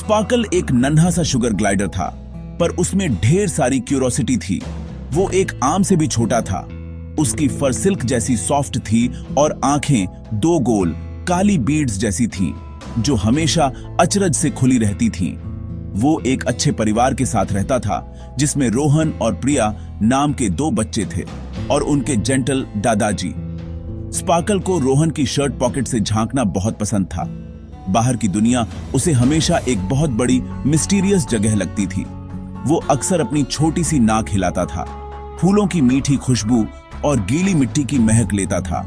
Sparkle एक नन्हा सा शुगर ग्लाइडर था, पर उसमें ढेर सारी क्यूरोसिटी थी। वो एक आम से भी छोटा था। उसकी फर सिल्क जैसी सॉफ्ट थी और आंखें दो गोल काली बीड्स जैसी थीं, जो हमेशा अचरज से खुली रहती थीं। वो एक अच्छे परिवार के साथ रहता था, जिसमें रोहन और प्रिया नाम के दो बच्चे थे और उनके जेंटल दादाजी। स्पार्कल को रोहन की शर्ट पॉकेट से झांकना बहुत पसंद था। बाहर की दुनिया उसे हमेशा एक बहुत बड़ी मिस्टीरियस जगह लगती थी। वो अक्सर अपनी छोटी सी नाक हिलाता था, फूलों की मीठी खुशबू और गीली मिट्टी की महक लेता था।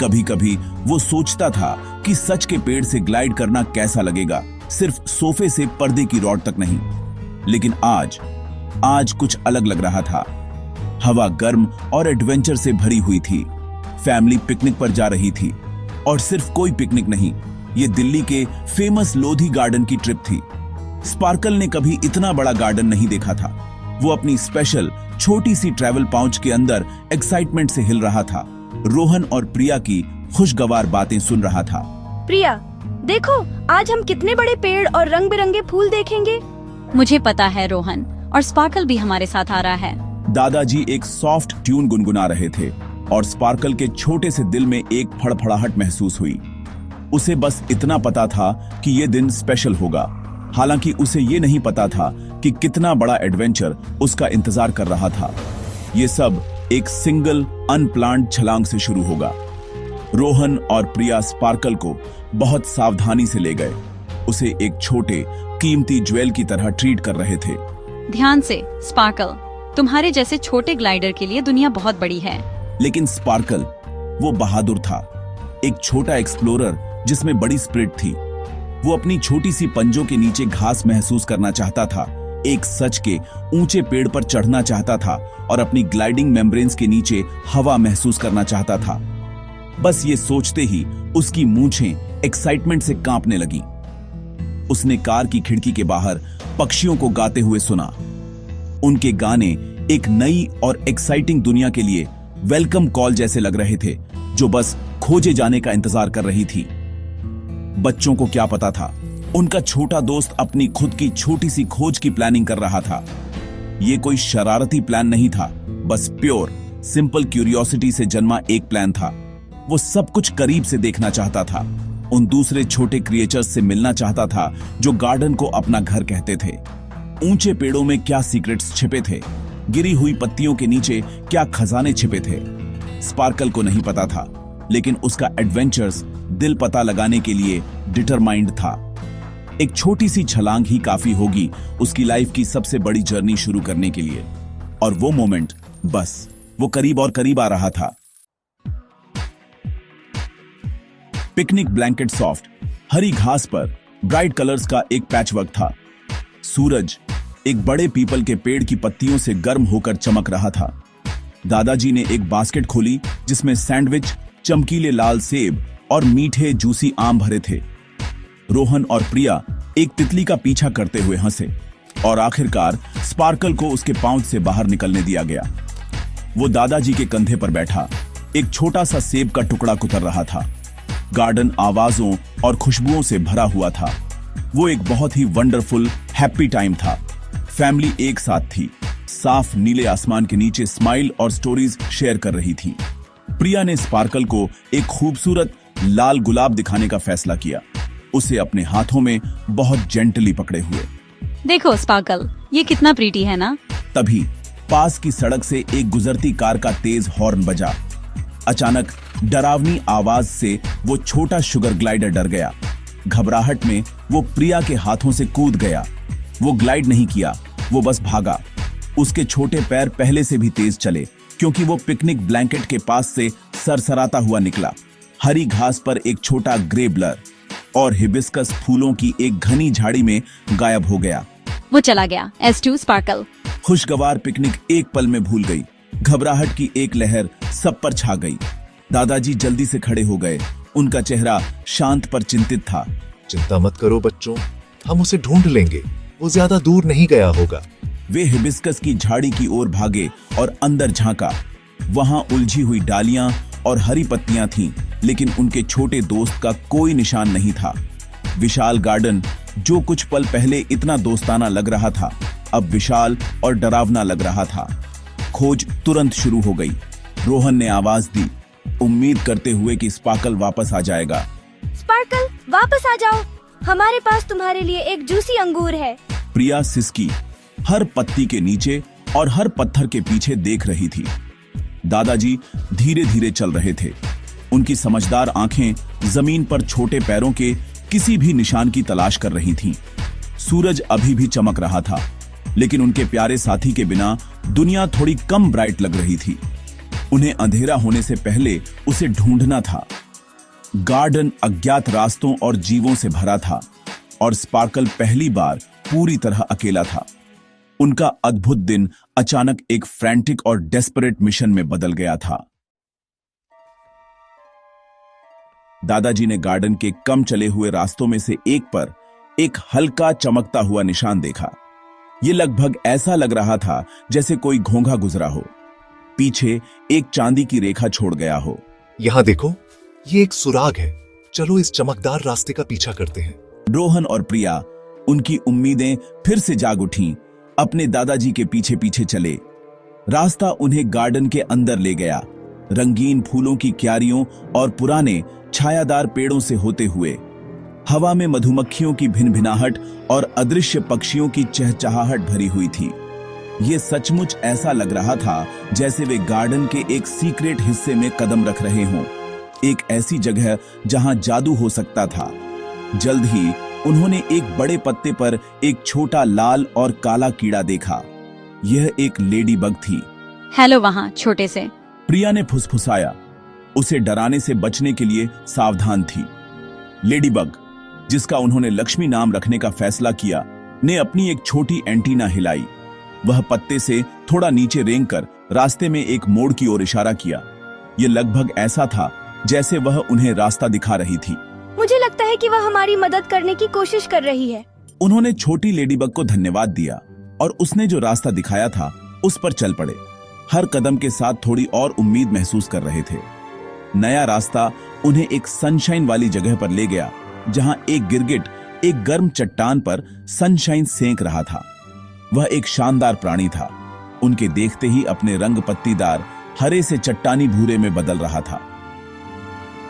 कभी कभी वो सोचता था कि सच के पेड़ से ग्लाइड करना कैसा लगेगा, सिर्फ सोफे से पर्दे की रॉड तक नहीं। लेकिन आज कुछ अलग लग रहा था। हवा गर्म और एडवेंचर से भरी हुई थी। फैमिली पिकनिक पर जा रही थी, और सिर्फ कोई पिकनिक नहीं, ये दिल्ली के फेमस लोधी गार्डन की ट्रिप थी। स्पार्कल ने कभी इतना बड़ा गार्डन नहीं देखा था। वो अपनी स्पेशल छोटी सी ट्रैवल पाउच के अंदर एक्साइटमेंट से हिल रहा था। रोहन और प्रिया की खुशगवार बातें सुन रहा था। प्रिया, देखो आज हम कितने बड़े पेड़ और रंग बिरंगे फूल देखेंगे। मुझे पता है रोहन, और स्पार्कल भी हमारे साथ आ रहा है। दादाजी एक सॉफ्ट ट्यून गुनगुना रहे थे और स्पार्कल के छोटे से दिल में एक फड़फड़ाहट महसूस हुई। उसे बस इतना पता था कि ये दिन स्पेशल होगा, हालांकि उसे ये नहीं पता था कि कितना बड़ा एडवेंचर उसका इंतजार कर रहा था। ये सब एक सिंगल अनप्लान्ड छलांग से शुरू होगा। रोहन और प्रिया स्पार्कल को बहुत सावधानी से ले गए। उसे एक छोटे कीमती ज्वेल की तरह ट्रीट कर रहे थे। ध्यान से स्पार्कल, तुम्हारे जैसे छोटे ग्लाइडर के लिए दुनिया बहुत बड़ी है। लेकिन स्पार्कल वो बहादुर था, एक छोटा एक्सप्लोरर जिसमें बड़ी स्पिरिट थी। वो अपनी छोटी सी पंजों के नीचे घास महसूस करना चाहता था, एक सच के ऊंचे पेड़ पर चढ़ना चाहता था और अपनी ग्लाइडिंग मेम्ब्रेन्स के नीचे हवा महसूस करना चाहता था। बस ये सोचते ही उसकी मूंछें एक्साइटमेंट से कांपने लगी। उसने कार की खिड़की के बाहर पक्षियों को गाते हुए सुना। उनके गाने एक नई और एक्साइटिंग दुनिया के लिए वेलकम कॉल जैसे लग रहे थे, जो बस खोजे जाने का इंतजार कर रही थी। बच्चों को क्या पता था, उनका छोटा दोस्त अपनी खुद की छोटी सी खोज की प्लानिंग कर रहा था। यह कोई शरारती प्लान नहीं था, बस प्योर सिंपल क्यूरियोसिटी से जन्मा एक प्लान था। वो सब कुछ करीब से देखना चाहता था, उन दूसरे छोटे क्रिएचर्स से मिलना चाहता था जो गार्डन को अपना घर कहते थे। ऊंचे पेड़ों में क्या सीक्रेट्स छिपे थे, गिरी हुई पत्तियों के नीचे क्या खजाने छिपे थे, स्पार्कल को नहीं पता था, लेकिन उसका एडवेंचर्स दिल पता लगाने के लिए डिटरमाइंड था। एक छोटी सी छलांग ही काफी होगी उसकी लाइफ की सबसे बड़ी जर्नी शुरू करने के लिए। और वो मोमेंट बस वो करीब और करीब आ रहा था। पिकनिक ब्लैंकेट सॉफ्ट हरी घास पर ब्राइट कलर्स का एक पैचवर्क था। सूरज एक बड़े पीपल के पेड़ की पत्तियों से गर्म होकर चमक रहा था। दादाजी ने एक बास्केट खोली जिसमें सैंडविच, चमकीले लाल सेब और मीठे जूसी आम भरे थे। रोहन और प्रिया एक तितली का पीछा करते हुए हंसे और आखिरकार स्पार्कल को उसके पाउच से बाहर निकलने दिया गया। वो दादाजी के कंधे पर बैठा एक छोटा सा सेब का टुकड़ा कुतर रहा था। गार्डन आवाजों और खुशबुओं से भरा हुआ था। वो एक बहुत ही वंडरफुल हैप्पी टाइम था। फैमिली एक साथ थी, साफ नीले आसमान के नीचे स्माइल और स्टोरीज शेयर कर रही थी। प्रिया ने स्पार्कल को एक खूबसूरत लाल गुलाब दिखाने का फैसला किया, उसे अपने हाथों में बहुत जेंटली पकड़े हुए। देखो स्पार्कल, ये कितना प्रीटी है ना। तभी पास की सड़क से एक गुजरती कार का तेज हॉर्न बजा। अचानक डरावनी आवाज से वो छोटा शुगर ग्लाइडर डर गया। घबराहट में वो प्रिया के हाथों से कूद गया। वो ग्लाइड नहीं किया, वो बस भागा। उसके छोटे पैर पहले से भी तेज चले, क्योंकि वो पिकनिक ब्लैंकेट के पास से सरसराता हुआ निकला। हरी घास पर एक छोटा ग्रे ब्लर और हिबिस्कस फूलों की एक घनी झाड़ी में गायब हो गया। वो चला गया। S2 sparkle. खुशगवार पिकनिक एक पल में भूल गई। घबराहट की एक लहर सब पर छा गई। दादाजी जल्दी से खड़े हो गए। उनका चेहरा शांत पर चिंतित था। चिंता मत करो बच्चों, हम उसे ढूंढ लेंगे, वो ज्यादा दूर नहीं गया होगा। वे हिबिस्कस की झाड़ी की ओर भागे और अंदर झांका। वहां उलझी हुई डालियां और हरी पत्तियां थीं, लेकिन उनके छोटे दोस्त का कोई निशान नहीं था। विशाल गार्डन, जो कुछ पल पहले इतना दोस्ताना लग रहा था, अब विशाल और डरावना लग रहा था। खोज तुरंत शुरू हो गई। रोहन ने आवाज दी, उम्मीद करते हुए कि स्पार्कल वापस आ जाएगा। स्पार्कल, वापस आ जाओ, हमारे पास तुम्हारे लिए एक जूसी अंगूर है। प्रिया सिसकी हर पत्ती के नीचे और हर पत्थर के पीछे देख रही थी। दादाजी धीरे धीरे चल रहे थे। उनकी समझदार आंखें जमीन पर छोटे पैरों के किसी भी निशान की तलाश कर रही थीं। सूरज अभी भी चमक रहा था, लेकिन उनके प्यारे साथी के बिना दुनिया थोड़ी कम ब्राइट लग रही थी। उन्हें अंधेरा होने से पहले उसे ढूंढना था। गार्डन अज्ञात रास्तों और जीवों से भरा था और स्पार्कल पहली बार पूरी तरह अकेला था। उनका अद्भुत दिन अचानक एक फ्रैंटिक और डेस्परेट मिशन में बदल गया था। दादाजी ने गार्डन के कम चले हुए रास्तों में से एक पर एक हल्का चमकता हुआ निशान देखा। यह लगभग ऐसा लग रहा था जैसे कोई घोंघा गुजरा हो, पीछे एक चांदी की रेखा छोड़ गया हो। यहाँ देखो, ये एक सुराग है। चलो इस चमकदार रास्ते का पीछा करते हैं। रोहन और प्रिया, उनकी उम्मीदें फिर से जाग उठीं, अपने दादाजी के पीछे पीछे चले। रास्ता उन्हें गार्डन के अंदर ले गया, रंगीन फूलों की क्यारियों और पुराने छायादार पेड़ों से होते हुए। हवा में मधुमक्खियों की भिनभिनाहट और अदृश्य पक्षियों की चहचहाहट भरी हुई थी। ये सचमुच ऐसा लग रहा था जैसे वे गार्डन के एक सीक्रेट हिस्से में कदम रख रहे हों, एक ऐसी जगह जहां जादू हो सकता था। जल्द ही उन्होंने एक बड़े पत्ते पर एक छोटा लाल और काला कीड़ा देखा। यह एक लेडी बग थी। हेलो वहाँ छोटे से। प्रिया ने फुसफुसाया, उसे डराने से बचने के लिए सावधान थी। लेडी बग, जिसका उन्होंने लक्ष्मी नाम रखने का फैसला किया, ने अपनी एक छोटी एंटीना हिलाई। वह पत्ते से थोड़ा नीचे रेंगकर रास्ते में एक मोड़ की ओर इशारा किया। यह लगभग ऐसा था जैसे वह उन्हें रास्ता दिखा रही थी। मुझे लगता है कि वह हमारी मदद करने की कोशिश कर रही है। उन्होंने छोटी लेडीबग को धन्यवाद दिया और उसने जो रास्ता दिखाया था उस पर चल पड़े। हर कदम के साथ थोड़ी और उम्मीद महसूस कर रहे थे। नया रास्ता उन्हें एक सनशाइन वाली जगह पर ले गया, जहां एक गिरगिट एक गर्म चट्टान पर सनशाइन सेंक रहा था। वह एक शानदार प्राणी था। उनके देखते ही अपने रंग पत्तीदार हरे से चट्टानी भूरे में बदल रहा था।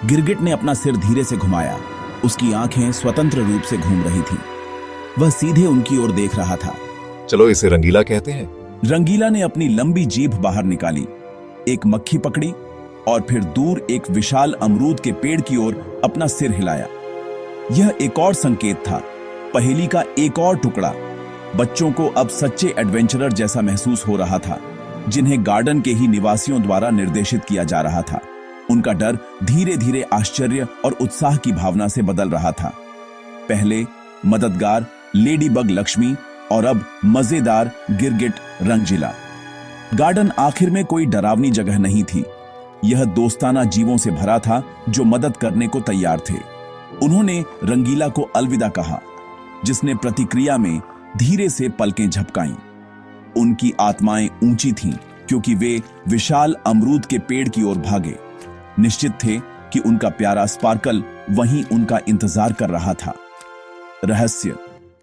गिरगिट ने अपना सिर धीरे से घुमाया। उसकी आंखें स्वतंत्र रूप से घूम रही थीं। वह सीधे उनकी ओर देख रहा था। चलो इसे रंगीला कहते हैं। रंगीला ने अपनी लंबी जीभ बाहर निकाली, एक मक्खी पकड़ी और फिर दूर एक विशाल अमरूद के पेड़ की ओर अपना सिर हिलाया। यह एक और संकेत था, पहेली का एक और टुकड़ा। बच्चों को अब सच्चे एडवेंचरर जैसा महसूस हो रहा था, जिन्हें गार्डन के ही निवासियों द्वारा निर्देशित किया जा रहा था। उनका डर धीरे धीरे आश्चर्य और उत्साह की भावना से बदल रहा था। पहले मददगार लेडीबग लक्ष्मी और अब मजेदार गिरगिट रंगीला। गार्डन आखिर में कोई डरावनी जगह नहीं थी। यह दोस्ताना जीवों से भरा था जो मदद करने को तैयार थे। उन्होंने रंगीला को अलविदा कहा, जिसने प्रतिक्रिया में धीरे से पलकें झपकाईं। उनकी आत्माएं ऊंची थीं, क्योंकि वे विशाल अमरूद के पेड़ की ओर भागे। निश्चित थे कि उनका प्यारा स्पार्कल वहीं उनका इंतजार कर रहा था। रहस्य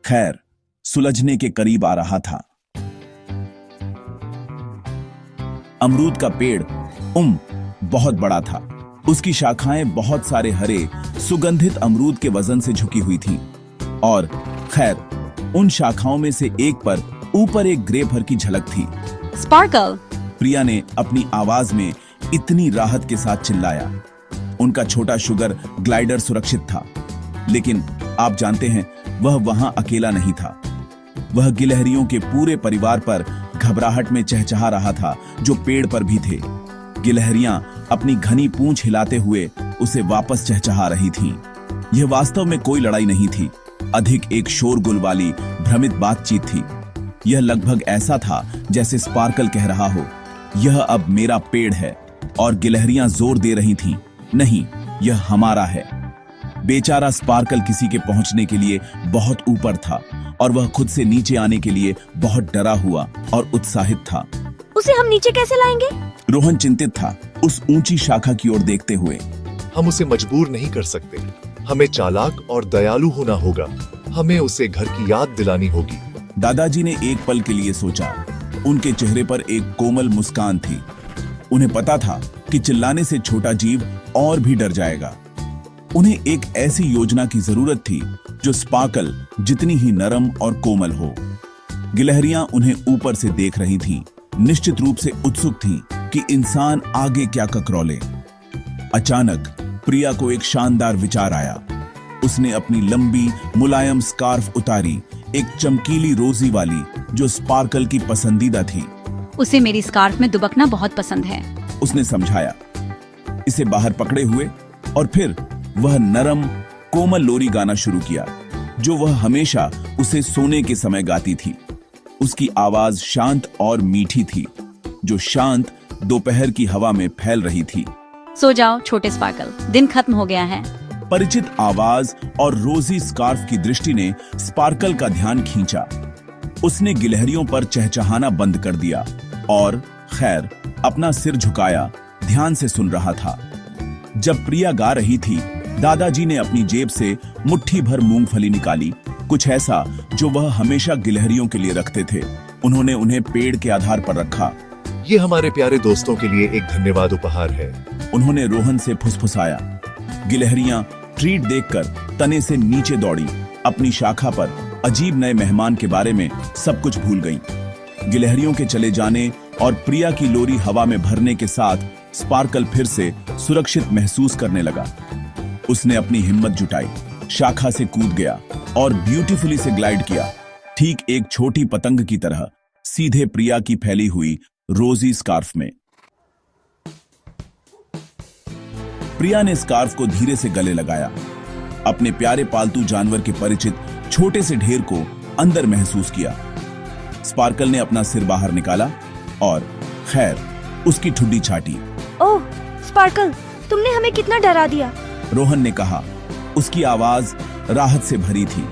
खैर सुलझने के करीब आ रहा था। अमरूद का पेड़ बहुत बड़ा था। उसकी शाखाएं बहुत सारे हरे सुगंधित अमरूद के वजन से झुकी हुई थीं और खैर उन शाखाओं में से एक पर ऊपर एक ग्रे भर की झलक थी। स्पार्कल! प्रिया ने अपनी आवाज में इतनी राहत के साथ चिल्लाया। उनका छोटा शुगर ग्लाइडर सुरक्षित था, लेकिन आप जानते हैं वह वहां अकेला नहीं था। वह गिलहरियों के पूरे परिवार पर घबराहट में चहचहा रहा था, जो पेड़ पर भी थे। गिलहरियां अपनी घनी पूंछ हिलाते हुए उसे वापस चहचहा रही थीं। यह वास्तव में कोई लड़ाई नहीं थी, अधिक एक शोरगुल वाली भ्रमित बातचीत थी। यह लगभग ऐसा था जैसे स्पार्कल कह रहा हो, यह अब मेरा पेड़ है, और गिलहरियां जोर दे रही थीं, नहीं, यह हमारा है। बेचारा स्पार्कल किसी के पहुंचने के लिए बहुत ऊपर था और वह खुद से नीचे आने के लिए बहुत डरा हुआ और उत्साहित था। उसे हम नीचे कैसे लाएंगे? रोहन चिंतित था, उस ऊंची शाखा की ओर देखते हुए। हम उसे मजबूर नहीं कर सकते। हमें चालाक और दयालु होना होगा। हमें उसे घर की याद दिलानी होगी। दादाजी ने एक पल के लिए सोचा। उनके चेहरे पर एक कोमल मुस्कान थी। उन्हें पता था कि चिल्लाने से छोटा जीव और भी डर जाएगा। उन्हें एक ऐसी योजना की जरूरत थी जो स्पार्कल जितनी ही नरम और कोमल हो। गिलहरियां उन्हें ऊपर से देख रही थीं, निश्चित रूप से उत्सुक थीं कि इंसान आगे क्या ककरौले। अचानक प्रिया को एक शानदार विचार आया। उसने अपनी लंबी मुलायम स्कार्फ उतारी, एक चमकीली रोजी वाली जो स्पार्कल की पसंदीदा थी। उसे मेरी स्कार्फ में दुबकना बहुत पसंद है। उसने समझाया। इसे बाहर पकड़े हुए और फिर वह नरम कोमल लोरी गाना शुरू किया जो वह हमेशा उसे सोने के समय गाती थी। उसकी आवाज शांत और मीठी थी, जो शांत दोपहर की हवा में फैल रही थी। सो जाओ छोटे स्पार्कल, दिन खत्म हो गया है। परिचित आवाज और रोजी स्कार्फ की दृष्टि ने स्पार्कल का ध्यान खींचा। उसने गिलहरियों पर चहचहाना बंद कर दिया और खैर अपना सिर झुकाया, ध्यान से सुन रहा था। जब प्रिया गा रही थी, दादाजी ने अपनी जेब से मुट्ठी भर मूंगफली निकाली, कुछ ऐसा जो वह हमेशा गिलहरियों के लिए रखते थे। उन्होंने उन्हें पेड़ के आधार पर रखा। ये हमारे प्यारे दोस्तों के लिए एक धन्यवाद उपहार है। उन्होंने रोहन से फुसफुसाया। गिलहरियां ट्रीट देखकर तने से नीचे दौड़ी। अपनी शाखा पर अजीब नए मेहमान के बारे में सब कुछ भूल गईं। गिलहरियों के चले जाने और प्रिया की लोरी हवा में भरने के साथ स्पार्कल फिर से सुरक्षित महसूस करने लगा। उसने अपनी हिम्मत जुटाई, शाखा से कूद गया और ब्यूटीफुली से ग्लाइड किया, ठीक एक छोटी पतंग की तरह, सीधे प्रिया की फैली हुई रोजी स्कार्फ में। प्रिया ने स्कार्फ को धीरे से गले लगाया, अपने प्यारे पालतू जानवर के परिचित छोटे से ढेर को अंदर महसूस किया। स्पार्कल ने अपना सिर बाहर निकाला और खैर उसकी ठुड्डी छाटी। ओह स्पार्कल, तुमने हमें कितना डरा दिया। रोहन ने कहा। उसकी आवाज राहत से भरी थी।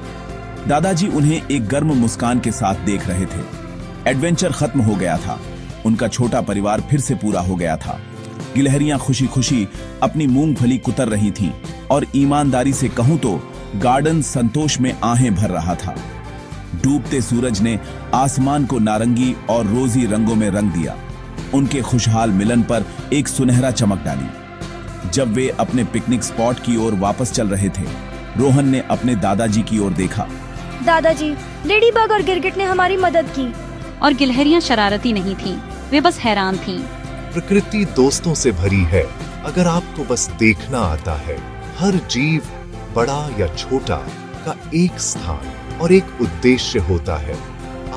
दादाजी उन्हें एक गर्म मुस्कान के साथ देख रहे थे। एडवेंचर खत्म हो गया था। उनका छोटा परिवार फिर से पूरा हो गया था। गिलहरियां खुशी खुशी अपनी मूंगफली कुतर रही थीं और ईमानदारी से कहूं तो गार्डन संतोष में आहें भर रहा था। डूबते सूरज ने आसमान को नारंगी और रोजी रंगों में रंग दिया। उनके खुशहाल मिलन पर एक सुनहरा चमक डाली। जब वे अपने पिकनिक स्पॉट की ओर वापस चल रहे थे, रोहन ने अपने दादाजी की ओर देखा। दादाजी, लेडीबग और गिरगिट ने हमारी मदद की। और गिलहरियां शरारती नहीं थीं, वे बस हैरान थीं। प्रकृति दोस्तों से भरी है अगर आपको बस देखना आता है। हर जीव, बड़ा या छोटा, का एक स्थान और एक उद्देश्य होता है।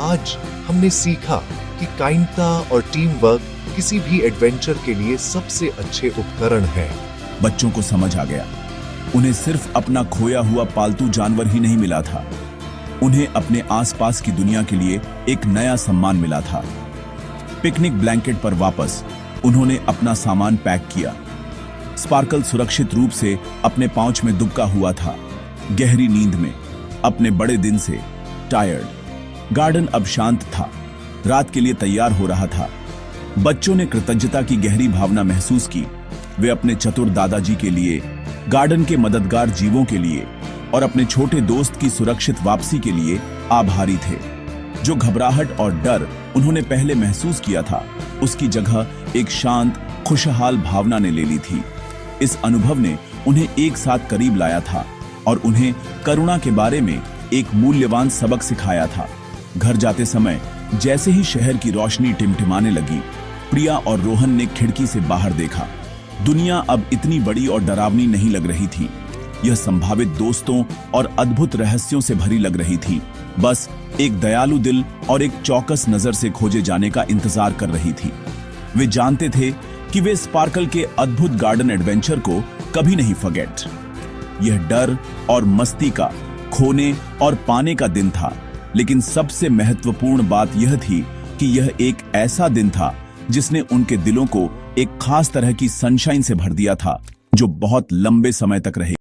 आज हमने सीखा कि काइंडता और टीम वर्क किसी भी एडवेंचर के लिए सबसे अच्छे उपकरण हैं। बच्चों को समझ आ गया, उन्हें सिर्फ अपना खोया हुआ पालतू जानवर ही नहीं मिला था, उन्हें अपने आसपास की दुनिया के लिए एक नया सम्मान मिला था। पिकनिक ब्लैंकेट पर वापस उन्होंने अपना सामान पैक किया। स्पार्कल सुरक्षित रूप से अपने पाउच में दुबका हुआ था, गहरी नींद में, अपने बड़े दिन से टायर्ड। गार्डन अब शांत था, रात के लिए तैयार हो रहा था। बच्चों ने कृतज्ञता की गहरी भावना महसूस की। वे अपने चतुर दादाजी के लिए, गार्डन के मददगार जीवों के लिए और अपने छोटे दोस्त की सुरक्षित वापसी के लिए आभारी थे। जो घबराहट और डर उन्होंने पहले महसूस किया था, उसकी जगह एक शांत, खुशहाल भावना ने ले ली थी। इस अनुभव ने उन्हें एक साथ करीब लाया था और उन्हें करुणा के बारे में एक मूल्यवान सबक सिखाया था। घर जाते समय जैसे ही शहर की रोशनी टिमटिमाने लगी, प्रिया और रोहन ने खिड़की से बाहर देखा। दुनिया अब इतनी बड़ी और डरावनी नहीं लग रही थी। यह संभावित दोस्तों और अद्भुत रहस्यों से भरी लग रही थी। बस एक दयालु दिल और एक चौकस नजर से खोजे जाने का इंतजार कर रही थी। वे जानते थे कि वे स्पार्कल के अद्भुत गार्डन एडवेंचर को कभी नहीं फॉरगेट। यह डर और मस्ती का, खोने और पाने का दिन था, लेकिन सबसे महत्वपूर्ण बात यह थी कि यह एक ऐसा दिन था जिसने उनके दिलों को एक खास तरह की सनशाइन से भर दिया था, जो बहुत लंबे समय तक रहे।